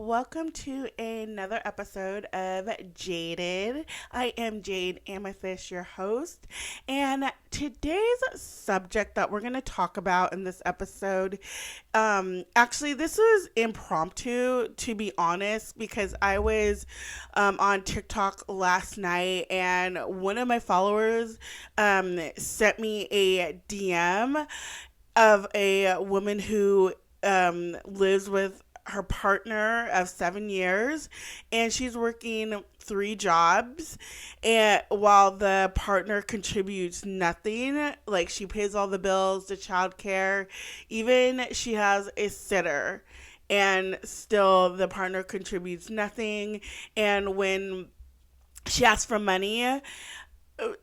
welcome to another episode of Jaded. I am Jade Amethyst, your host, and today's subject that we're going to talk about in this episode, actually, this was impromptu, to be honest, because I was on TikTok last night, and one of my followers sent me a DM of a woman who lives with her partner of 7 years, and she's working three jobs, and while the partner contributes nothing, like she pays all the bills, the childcare, even she has a sitter, and still the partner contributes nothing. And when she asks for money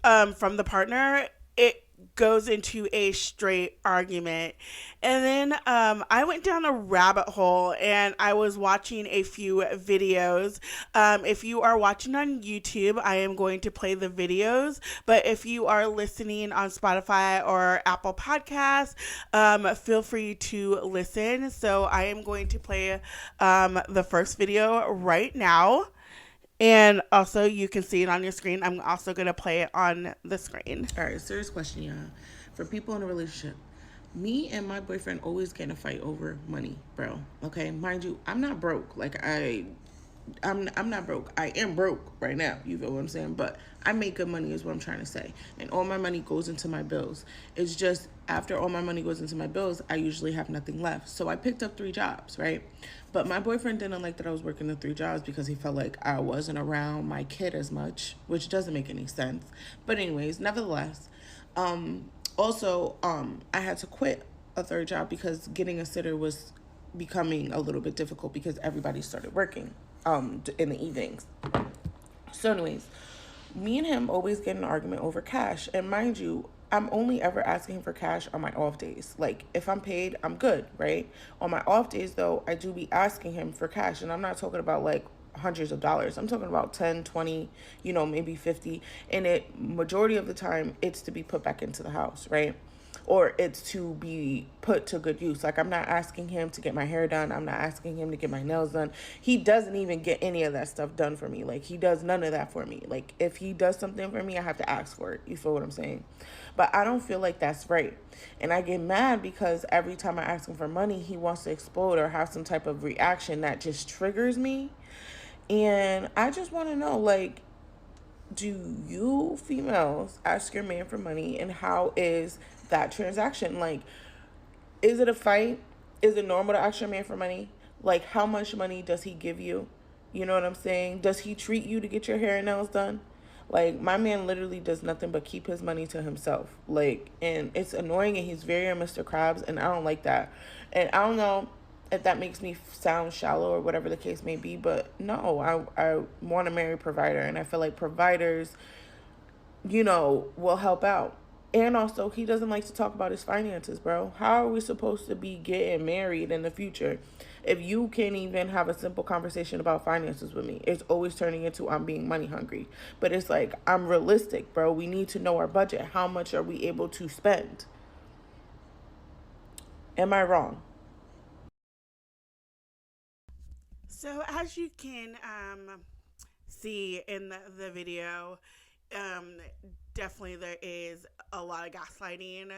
from the partner, it goes into a straight argument. And then I went down a rabbit hole and I was watching a few videos. If you are watching on YouTube, I am going to play the videos. But if you are listening on Spotify or Apple Podcasts, feel free to listen. So I am going to play the first video right now. And also, you can see it on your screen. I'm also going to play it on the screen. All right, serious question, y'all. For people in a relationship, me and my boyfriend always get in a fight over money, bro. Okay, mind you, I'm not broke. I'm not broke. I am broke right now. You feel what I'm saying? But I make good money is what I'm trying to say. And all my money goes into my bills. It's just after all my money goes into my bills, I usually have nothing left. So I picked up three jobs, right? But my boyfriend didn't like that I was working the three jobs because he felt like I wasn't around my kid as much, which doesn't make any sense. But anyways, nevertheless, I had to quit a third job because getting a sitter was becoming a little bit difficult because everybody started working in the evenings. So anyways, me and him always get an argument over cash. And mind you, I'm only ever asking him for cash on my off days. Like, if I'm paid, I'm good, right? On my off days, though, I do be asking him for cash. And I'm not talking about, like, hundreds of dollars. I'm talking about 10, 20, maybe 50. And majority of the time, it's to be put back into the house, right? Or it's to be put to good use. Like, I'm not asking him to get my hair done. I'm not asking him to get my nails done. He doesn't even get any of that stuff done for me. Like, he does none of that for me. Like, if he does something for me, I have to ask for it. You feel what I'm saying? But I don't feel like that's right. And I get mad because every time I ask him for money, he wants to explode or have some type of reaction that just triggers me. And I just want to know, like, do you females ask your man for money, and how is that transaction? Like, is it a fight? Is it normal to ask your man for money? Like, how much money does he give you? You know what I'm saying? Does he treat you to get your hair and nails done? Like, my man literally does nothing but keep his money to himself. Like, and it's annoying, and he's very Mr. Krabs, and I don't like that. And I don't know if that makes me sound shallow or whatever the case may be, but no, I want to marry a provider, and I feel like providers, will help out. And also, he doesn't like to talk about his finances, bro. How are we supposed to be getting married in the future if you can't even have a simple conversation about finances with me? It's always turning into I'm being money hungry. But it's like, I'm realistic, bro. We need to know our budget. How much are we able to spend? Am I wrong? So, as you can see in the video, um, definitely there is a lot of gaslighting,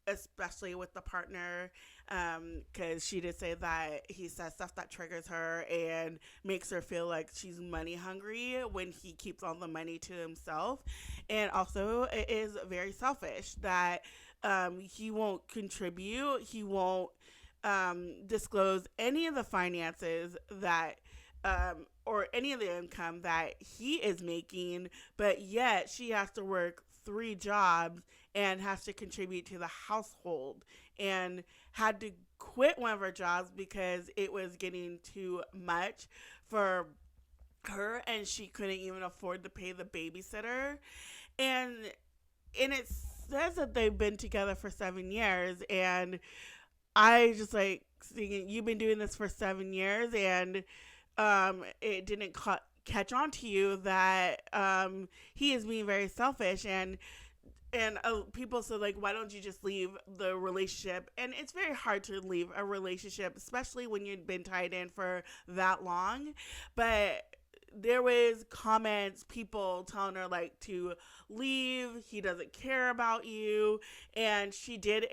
especially with the partner, because she did say that he says stuff that triggers her and makes her feel like she's money hungry when he keeps all the money to himself. And also, it is very selfish that he won't contribute, he won't disclose any of the finances that or any of the income that he is making, but yet she has to work three jobs and has to contribute to the household, and had to quit one of her jobs because it was getting too much for her and she couldn't even afford to pay the babysitter. And it says that they've been together for 7 years, and I just like thinking, you've been doing this for 7 years, and it didn't catch on to you that he is being very selfish. And and people said like, why don't you just leave the relationship? And it's very hard to leave a relationship, especially when you've been tied in for that long. But there was comments, people telling her like to leave, he doesn't care about you, and she did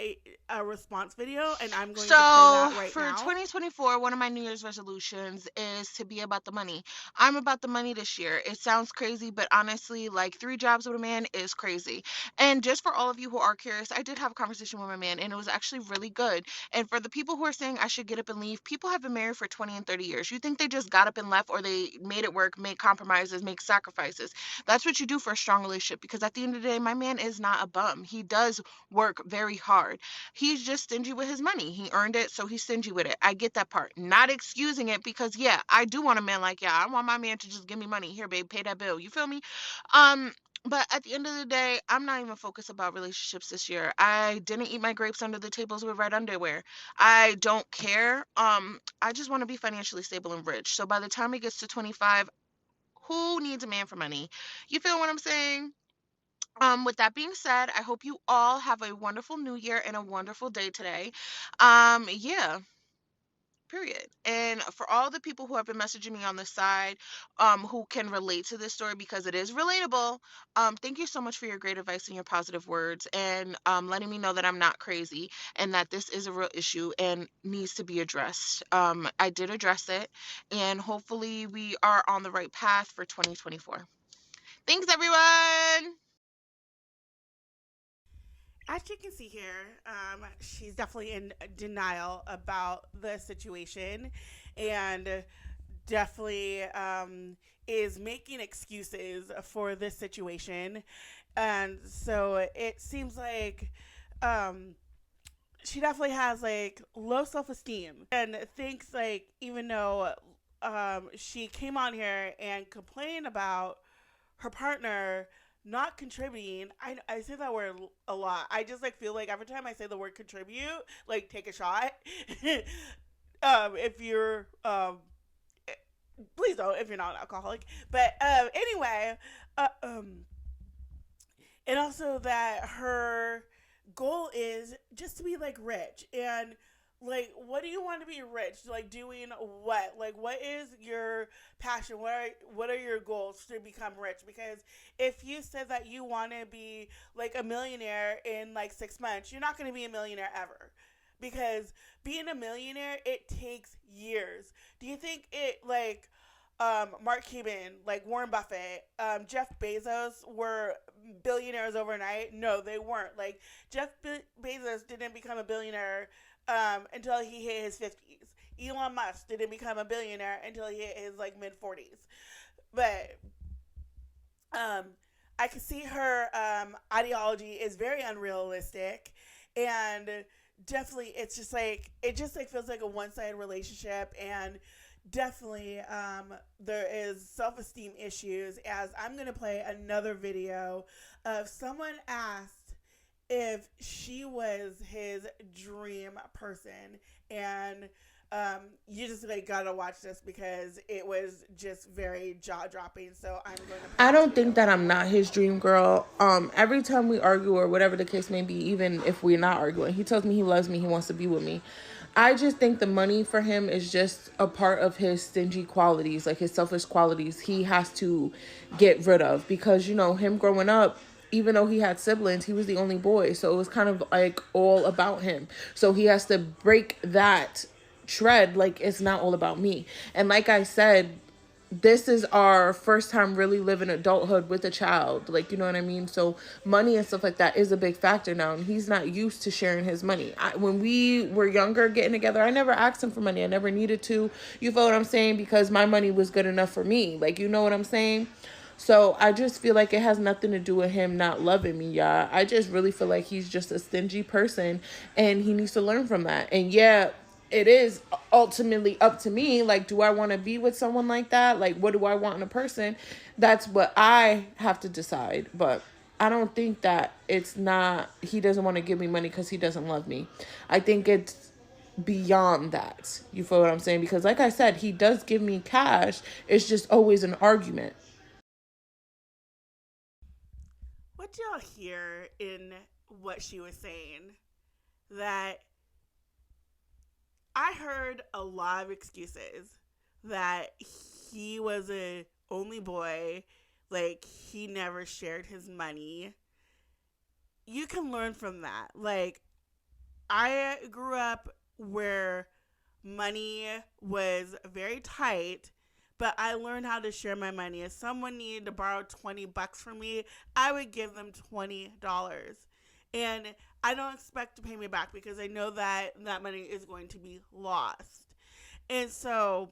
a response video, and I'm going to play So that right for now. 2024, one of my New Year's resolutions is to be about the money. I'm about the money this year. It sounds crazy, but honestly, like 3 jobs with a man is crazy. And just for all of you who are curious, I did have a conversation with my man, and it was actually really good. And for the people who are saying I should get up and leave, people have been married for 20 and 30 years. You think they just got up and left, or they made it work, make compromises, make sacrifices? That's what you do for a strong relationship, because at the end of the day, my man is not a bum. He does work very hard. He's just stingy with his money. He earned it, so he's stingy with it. I get that part. Not excusing it, because yeah, I do want a man like, yeah, I want my man to just give me money. Here, babe, pay that bill. You feel me? Um, but at the end of the day, I'm not even focused about relationships this year. I didn't eat my grapes under the tables with red underwear. I don't care. I just want to be financially stable and rich. So by the time it gets to 25, who needs a man for money? You feel what I'm saying? With that being said, I hope you all have a wonderful new year and a wonderful day today. Yeah, period. And for all the people who have been messaging me on the side, who can relate to this story because it is relatable, thank you so much for your great advice and your positive words, and letting me know that I'm not crazy and that this is a real issue and needs to be addressed. I did address it, and hopefully we are on the right path for 2024. Thanks, everyone. As you can see here, she's definitely in denial about the situation, and definitely is making excuses for this situation. And so it seems like um, she definitely has like low self esteem and thinks like, even though she came on here and complained about her partner not contributing. I say that word a lot. I just like feel like every time I say the word contribute, like take a shot. If you're please don't if you're not an alcoholic. But anyway, uh, um, and also that her goal is just to be like rich. And like, what do you want to be rich, like doing what, like what is your passion, what are your goals to become rich? Because if you said that you want to be like a millionaire in like 6 months, you're not going to be a millionaire ever, because being a millionaire, it takes years. Do you think it like Mark Cuban, like Warren Buffett, Jeff Bezos were billionaires overnight? No, they weren't. Like Bezos didn't become a billionaire until he hit his 50s. Elon Musk didn't become a billionaire until he hit his like mid 40s. But um, I can see her ideology is very unrealistic, and definitely it's just like it just like feels like a one sided relationship, and definitely there is self-esteem issues, as I'm going to play another video of someone asked if she was his dream person. And you just like gotta watch this because it was just very jaw-dropping, so I'm going to play I this don't think video. that I'm not his dream girl. Every time we argue or whatever the case may be, even if we're not arguing, he tells me he loves me, he wants to be with me. I just think the money for him is just a part of his stingy qualities, like his selfish qualities. He has to get rid of, because him growing up, even though he had siblings, he was the only boy, so it was kind of like all about him. So he has to break that tread, like it's not all about me. And like I said, this is our first time really living adulthood with a child, like, you know what I mean? So money and stuff like that is a big factor now, and he's not used to sharing his money. When we were younger getting together, I never asked him for money. I never needed to. You feel what I'm saying? Because my money was good enough for me, like, you know what I'm saying? So I just feel like it has nothing to do with him not loving me, y'all. I just really feel like he's just a stingy person, and he needs to learn from that. And yeah, it is ultimately up to me. Like, do I want to be with someone like that? Like, what do I want in a person? That's what I have to decide. But I don't think that it's not, he doesn't want to give me money because he doesn't love me. I think it's beyond that. You feel what I'm saying? Because like I said, he does give me cash. It's just always an argument. What did y'all hear in what she was saying? That I heard a lot of excuses that he was a only boy, like he never shared his money. You can learn from that. Like I grew up where money was very tight, but I learned how to share my money. If someone needed to borrow $20 from me, I would give them $20. And I don't expect to pay me back because I know that that money is going to be lost. And so,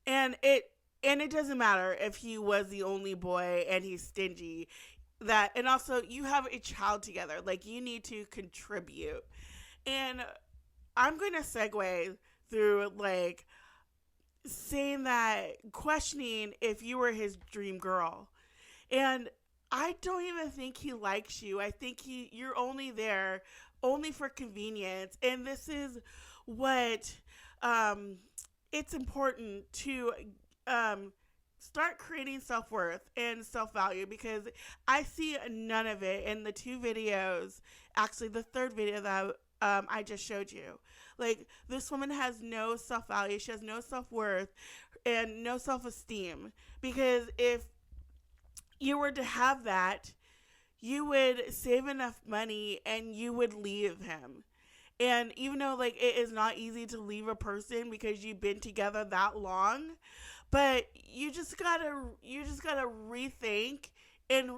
and it doesn't matter if he was the only boy and he's stingy. That and also you have a child together. Like you need to contribute. And I'm going to segue through like saying that questioning if you were his dream girl. And I don't even think he likes you. I think you're only there only for convenience. And this is what it's important to um, start creating self worth and self value because I see none of it in the two videos. Actually, the third video that I just showed you. Like, this woman has no self value, she has no self worth, and no self esteem. Because if you were to have that, you would save enough money and you would leave him. And even though like it is not easy to leave a person because you've been together that long, but you just gotta rethink and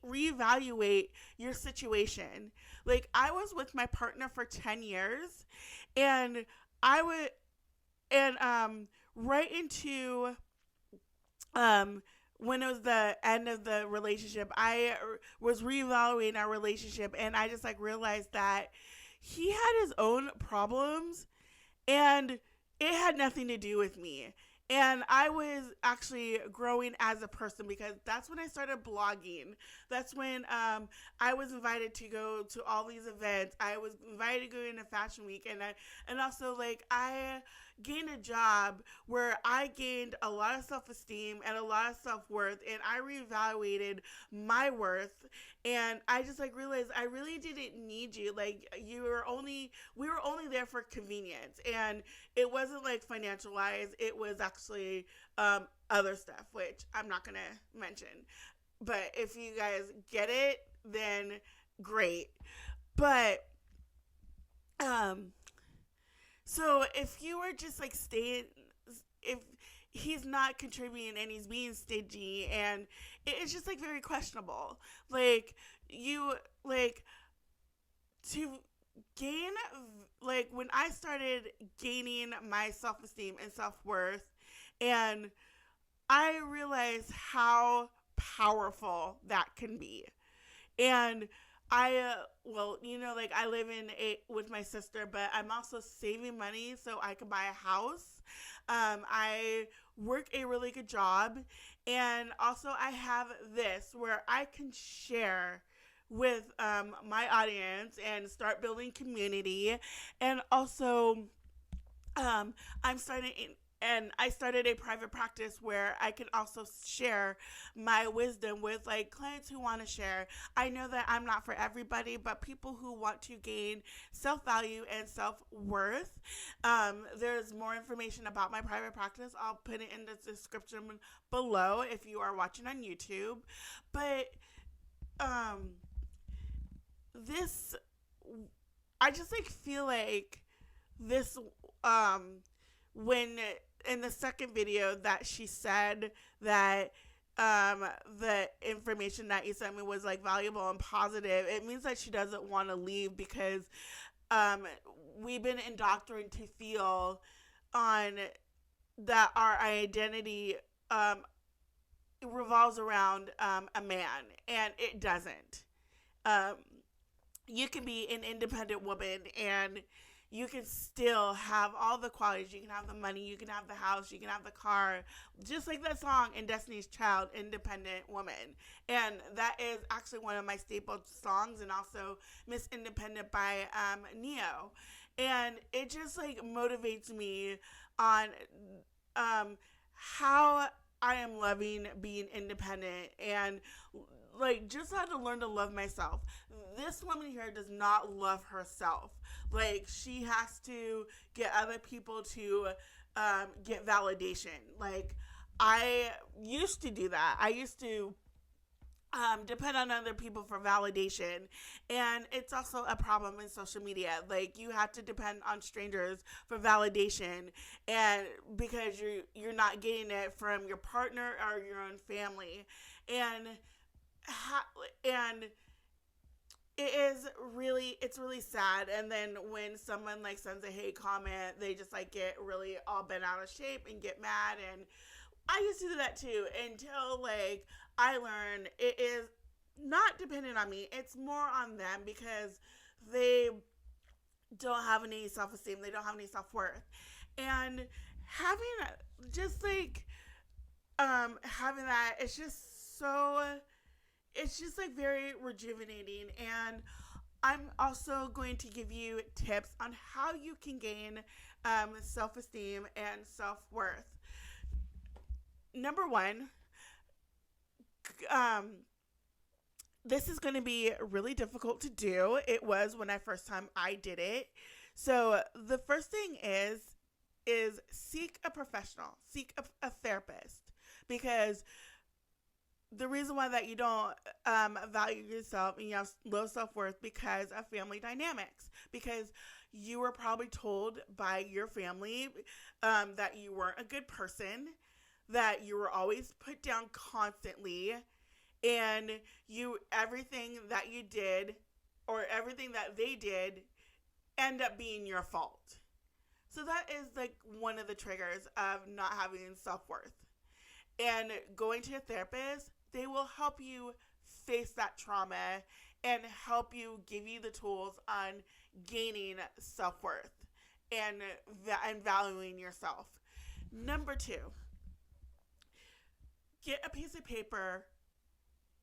reevaluate your situation. Like I was with my partner for 10 years and I would and right into um when it was the end of the relationship, I was reevaluating our relationship and I just like realized that he had his own problems and it had nothing to do with me. And I was actually growing as a person because that's when I started blogging. That's when I was invited to go to all these events. I was invited to go into Fashion Week, and also like I gained a job where I gained a lot of self esteem and a lot of self worth, and I reevaluated my worth, and I just like realized I really didn't need you. Like we were only there for convenience, and it wasn't like financial wise. It was actually other stuff, which I'm not gonna mention. But if you guys get it, then great. But um, so if you were just like staying, if he's not contributing and he's being stingy, and it's just like very questionable. Like you like to gain like when I started gaining my self-esteem and self-worth and I realized how powerful that can be. And well, like I live with my sister, but I'm also saving money so I can buy a house. I work a really good job, and also I have this where I can share with my audience and start building community, and also I'm starting and I started a private practice where I can also share my wisdom with like clients who want to share. I know that I'm not for everybody, but people who want to gain self value and self worth. There's more information about my private practice. I'll put it in the description below if you are watching on YouTube. But this, I just like feel like this when in the second video that she said that the information that you sent me was like valuable and positive, it means that she doesn't want to leave because we've been indoctrinated to feel on that our identity revolves around a man, and it doesn't. um, you can be an independent woman and you can still have all the qualities. You can have the money, you can have the house, you can have the car, just like that song in Destiny's Child, Independent Woman. And that is actually one of my staple songs, and also Miss Independent by Neo. And it just like motivates me on how I am loving being independent and like just had to learn to love myself. This woman here does not love herself. Like she has to get other people to get validation. Like I used to do that. I used to depend on other people for validation, and it's also a problem in social media. Like you have to depend on strangers for validation, and because you're not getting it from your partner or your own family, and and it's really sad. And then when someone like sends a hate comment, they just like get really all bent out of shape and get mad. And I used to do that too until like I learned it is not dependent on me. It's more on them because they don't have any self esteem. They don't have any self worth. And having just like having that, it's just like very rejuvenating. And I'm also going to give you tips on how you can gain self esteem and self worth. Number one, um, this is going to be really difficult to do. It was when I first time I did it. So the first thing is seek a professional, seek a therapist, because the reason why that you don't value yourself and you have low self-worth because of family dynamics, because you were probably told by your family that you weren't a good person, that you were always put down constantly, and you everything that you did or everything that they did end up being your fault. So that is like one of the triggers of not having self-worth. And going to a therapist, they will help you face that trauma and help you give you the tools on gaining self-worth and valuing yourself. Number two, get a piece of paper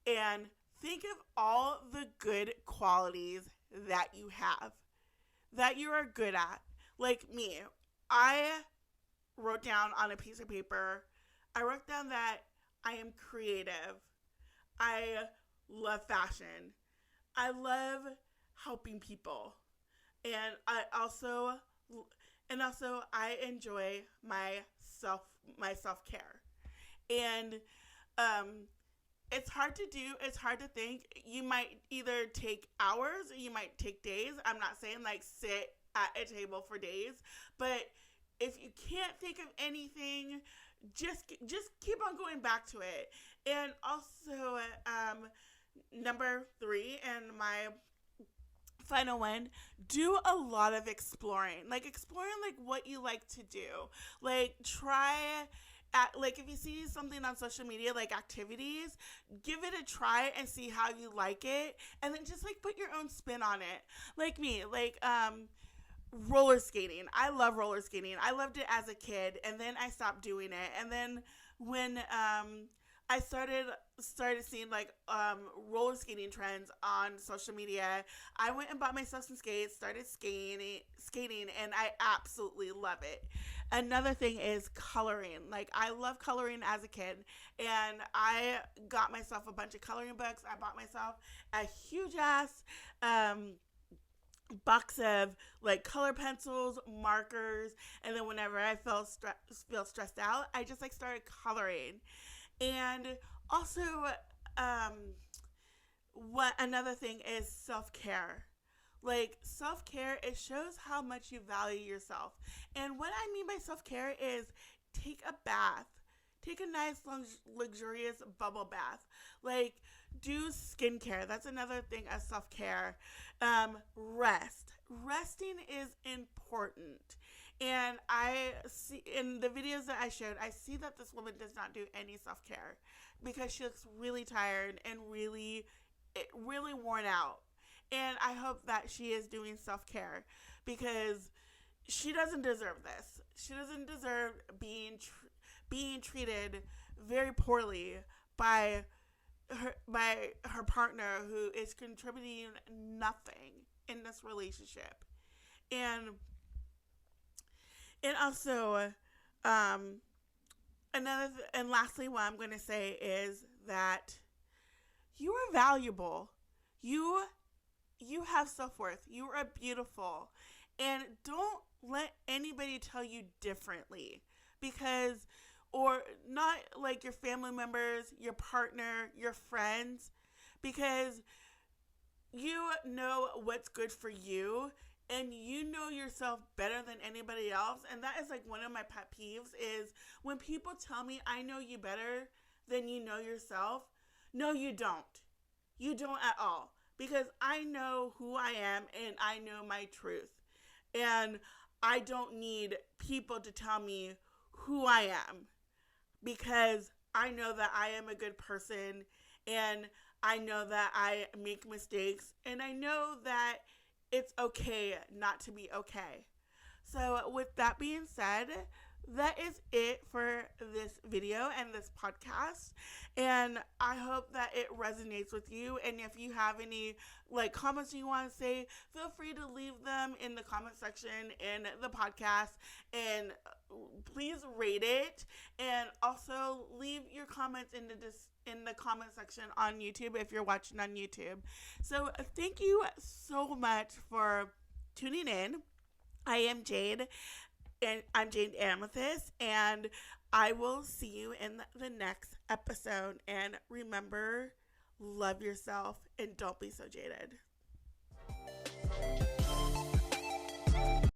and think of all the good qualities that you have, that you are good at. Like me, I wrote down on a piece of paper, I wrote down that I am creative. I love fashion. I love helping people. And I enjoy my self-care. And um it's hard to do, it's hard to think. You might either take hours or you might take days. I'm not saying like sit at a table for days, but if you can't think of anything, just keep on going back to it. And also number 3 and my final one, do a lot of exploring. Like exploring like what you like to do. Like try like if you see something on social media like activities, give it a try and see how you like it, and then just like put your own spin on it. Like me, like roller skating. I love roller skating. I loved it as a kid, and then I stopped doing it. And then when I started seeing like roller skating trends on social media, I went and bought myself some skates, started skating, and I absolutely love it. Another thing is coloring. Like I love coloring as a kid, and I got myself a bunch of coloring books. I bought myself a huge ass box of like color pencils, markers, and then whenever I feel stressed out, I just like started coloring. And also, um, what another thing is self-care. Like self-care, it shows how much you value yourself. And what I mean by self-care is take a bath. Take a nice luxurious bubble bath. Like do skincare. That's another thing of self-care. Rest. Resting is important. And I see in the videos that I showed, I see that this woman does not do any self-care because she looks really tired and really worn out. And I hope that she is doing self-care because she doesn't deserve this. She doesn't deserve being treated very poorly by her partner who is contributing nothing in this relationship. And also, um, And lastly, what I'm going to say is that you are valuable. You you have self-worth. You are beautiful. And don't let anybody tell you differently, because or not like your family members, your partner, your friends, because you know what's good for you, and you know yourself better than anybody else. And that is like one of my pet peeves is when people tell me I know you better than you know yourself. No, you don't. You don't at all, because I know who I am and I know my truth. And I don't need people to tell me who I am, because I know that I am a good person, and I know that I make mistakes, and I know that it's okay not to be okay. So, with that being said, that is it for this video and this podcast. And I hope that it resonates with you. And if you have any like comments you want to say, feel free to leave them in the comment section in the podcast. And please rate it. And also leave your comments in the comment section on YouTube if you're watching on YouTube. So thank you so much for tuning in. I am Jade, and I'm Jade Amethyst, and I will see you in the next episode. And remember, love yourself and don't be so jaded.